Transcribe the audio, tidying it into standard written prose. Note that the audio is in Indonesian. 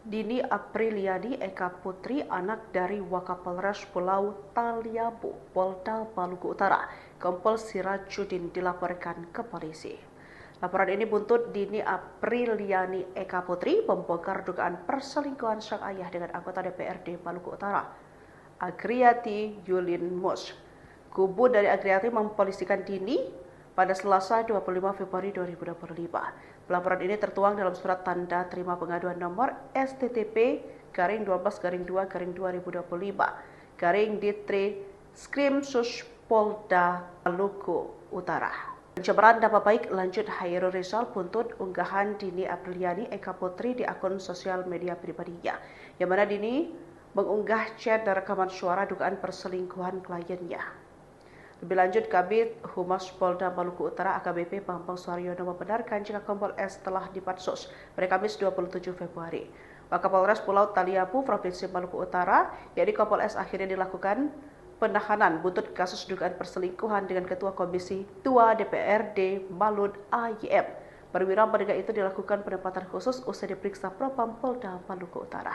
Dini Apriliani Eka Putri, anak dari Wakapolres Pulau Taliabu, Polda Maluku Utara, Kompol Sirajuddin, dilaporkan ke polisi. Laporan ini buntut Dini Apriliani Eka Putri membongkar dugaan perselingkuhan sang ayah dengan anggota DPRD Maluku Utara, Agriati Yulin Mus. Kubu dari Agriati mempolisikan Dini pada Selasa 25 Februari 2025. Pelaporan ini tertuang dalam surat tanda terima pengaduan nomor STTP-12-2-2025 Ditreskrimsus Polda Maluku Utara. Pencemaran nama baik lanjut Hairul Rizal buntut unggahan Dini Apriliani Eka Putri di akun sosial media pribadinya, yang mana Dini mengunggah chat dan rekaman suara dugaan perselingkuhan kliennya. Lebih lanjut, Kabid Humas Polda Maluku Utara AKBP Bambang Suaryono membenarkan jika Kompol S telah dipatsus pada Kamis 27 Februari. Wakapolres Pulau Taliabu, Provinsi Maluku Utara, yakni Kompol S akhirnya dilakukan penahanan buntut kasus dugaan perselingkuhan dengan Ketua Komisi Tua DPRD Malud AYM. Perwira penegak itu dilakukan penempatan khusus usai diperiksa Propam Polda Maluku Utara.